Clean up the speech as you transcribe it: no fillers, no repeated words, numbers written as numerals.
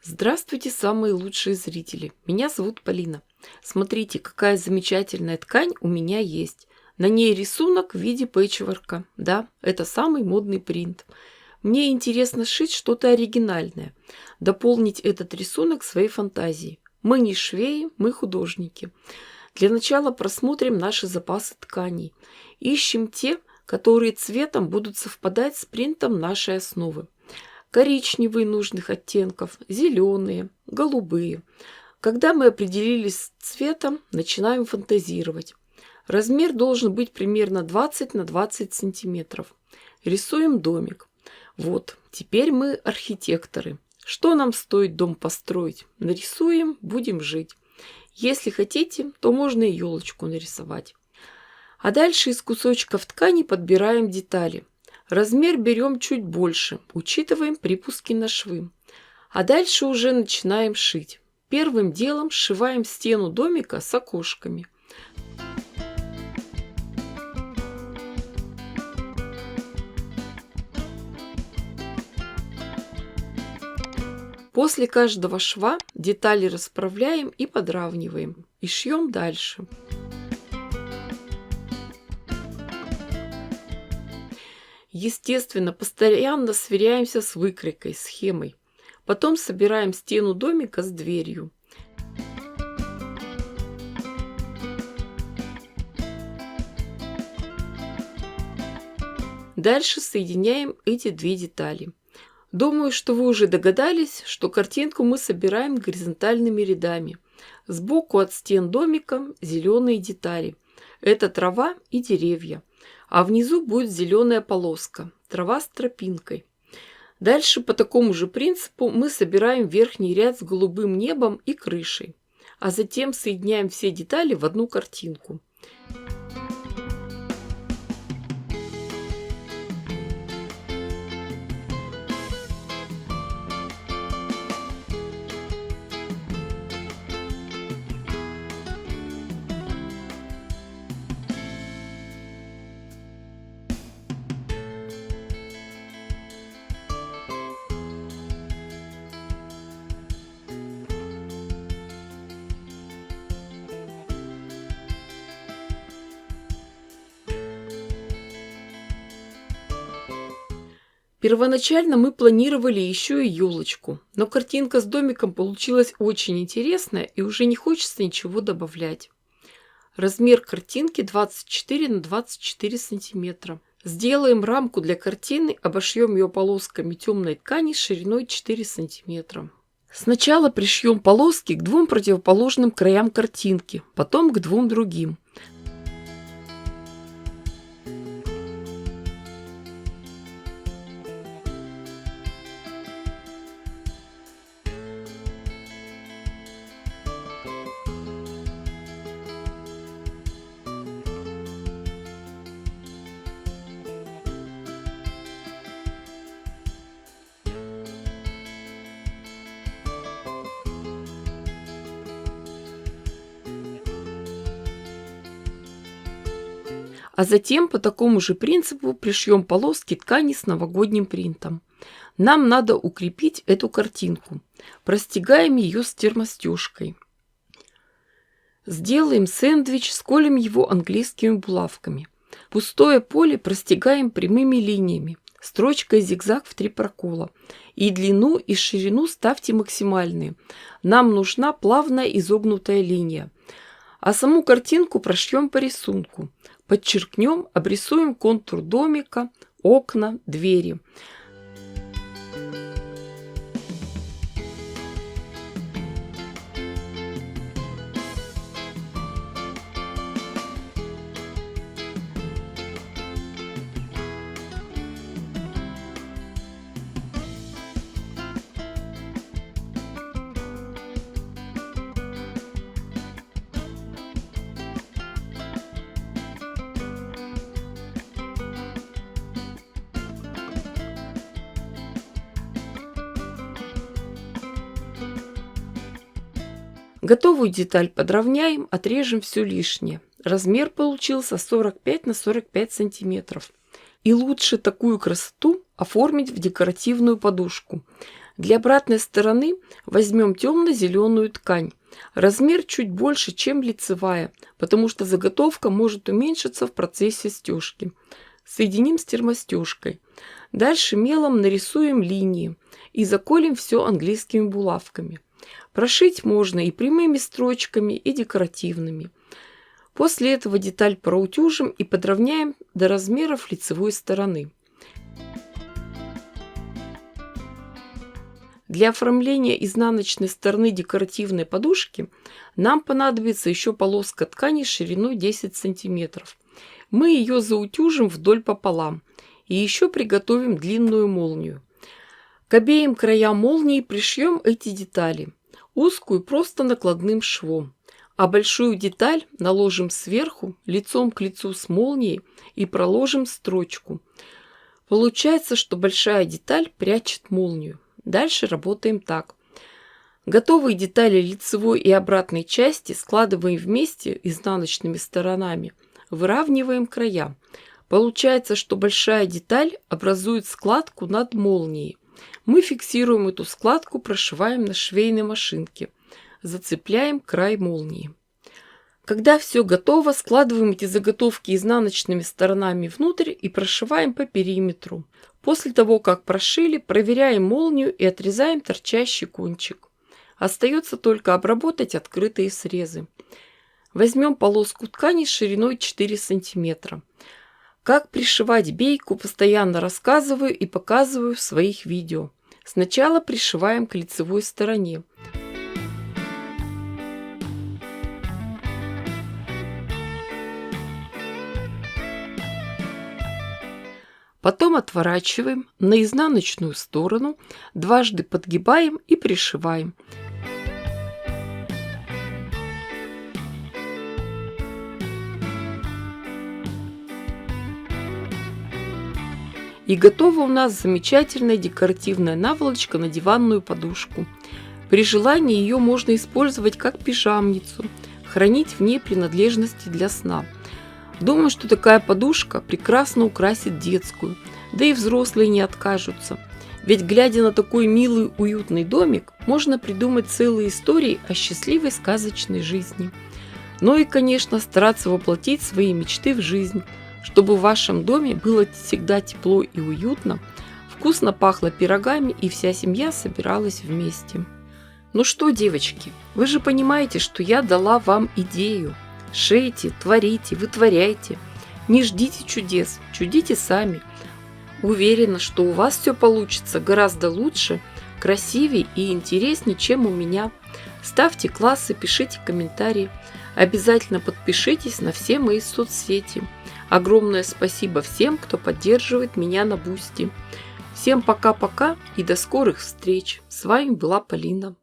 Здравствуйте, самые лучшие зрители! Меня зовут Полина. Смотрите, какая замечательная ткань у меня есть. На ней рисунок в виде пэтчворка. Да, это самый модный принт. Мне интересно сшить что-то оригинальное, дополнить этот рисунок своей фантазией. Мы не швеи, мы художники. Для начала просмотрим наши запасы тканей. Ищем те, которые цветом будут совпадать с принтом нашей основы. Коричневые нужных оттенков, зеленые, голубые. Когда мы определились с цветом, начинаем фантазировать. Размер должен быть примерно 20 на 20 сантиметров. Рисуем домик. Вот, теперь мы архитекторы. Что нам стоит дом построить? Нарисуем, будем жить. Если хотите, то можно и елочку нарисовать. А дальше из кусочков ткани подбираем детали. Размер берем чуть больше, учитываем припуски на швы. А дальше уже начинаем шить. Первым делом сшиваем стену домика с окошками. После каждого шва детали расправляем и подравниваем. И шьем дальше. Естественно, постоянно сверяемся с выкройкой, схемой. Потом собираем стену домика с дверью. Дальше соединяем эти две детали. Думаю, что вы уже догадались, что картинку мы собираем горизонтальными рядами. Сбоку от стен домика зеленые детали. Это трава и деревья. А внизу будет зеленая полоска, трава с тропинкой. Дальше по такому же принципу мы собираем верхний ряд с голубым небом и крышей, а затем соединяем все детали в одну картинку. Первоначально мы планировали еще и елочку, но картинка с домиком получилась очень интересная и уже не хочется ничего добавлять. Размер картинки 24 на 24 сантиметра. Сделаем рамку для картины, обошьем ее полосками темной ткани шириной 4 сантиметра. Сначала пришьем полоски к двум противоположным краям картинки, потом к двум другим. А затем по такому же принципу пришьем полоски ткани с новогодним принтом. Нам надо укрепить эту картинку. Простегаем ее с термостежкой. Сделаем сэндвич, сколем его английскими булавками. Пустое поле простегаем прямыми линиями, строчкой зигзаг в 3 прокола. И длину, и ширину ставьте максимальные. Нам нужна плавная изогнутая линия. А саму картинку прошьем по рисунку. Подчеркнем, обрисуем контур домика, окна, двери. Готовую деталь подровняем, отрежем все лишнее. Размер получился 45 на 45 сантиметров. И лучше такую красоту оформить в декоративную подушку. Для обратной стороны возьмем темно-зеленую ткань. Размер чуть больше, чем лицевая, потому что заготовка может уменьшиться в процессе стежки. Соединим с термостежкой. Дальше мелом нарисуем линии и заколем все английскими булавками. Прошить можно и прямыми строчками, и декоративными. После этого деталь проутюжим и подровняем до размеров лицевой стороны. Для оформления изнаночной стороны декоративной подушки нам понадобится еще полоска ткани шириной 10 см. Мы ее заутюжим вдоль пополам и еще приготовим длинную молнию. К обеим краям молнии пришьем эти детали. Узкую просто накладным швом, а большую деталь наложим сверху лицом к лицу с молнией и проложим строчку. Получается, что большая деталь прячет молнию. Дальше работаем так. Готовые детали лицевой и обратной части складываем вместе изнаночными сторонами, выравниваем края. Получается, что большая деталь образует складку над молнией. Мы фиксируем эту складку, прошиваем на швейной машинке. Зацепляем край молнии. Когда все готово, складываем эти заготовки изнаночными сторонами внутрь и прошиваем по периметру. После того, как прошили, проверяем молнию и отрезаем торчащий кончик. Остается только обработать открытые срезы. Возьмем полоску ткани шириной 4 см. Как пришивать бейку, постоянно рассказываю и показываю в своих видео. Сначала пришиваем к лицевой стороне. Потом отворачиваем на изнаночную сторону, дважды подгибаем и пришиваем. И готова у нас замечательная декоративная наволочка на диванную подушку. При желании ее можно использовать как пижамницу, хранить в ней принадлежности для сна. Думаю, что такая подушка прекрасно украсит детскую, да и взрослые не откажутся. Ведь, глядя на такой милый, уютный домик, можно придумать целые истории о счастливой сказочной жизни. Ну и, конечно, стараться воплотить свои мечты в жизнь, чтобы в вашем доме было всегда тепло и уютно, вкусно пахло пирогами и вся семья собиралась вместе. Ну что, девочки, вы же понимаете, что я дала вам идею. Шейте, творите, вытворяйте. Не ждите чудес, чудите сами. Уверена, что у вас все получится гораздо лучше, красивее и интереснее, чем у меня. Ставьте классы, пишите комментарии. Обязательно подпишитесь на все мои соцсети. Огромное спасибо всем, кто поддерживает меня на Бусти. Всем пока-пока и до скорых встреч. С вами была Полина.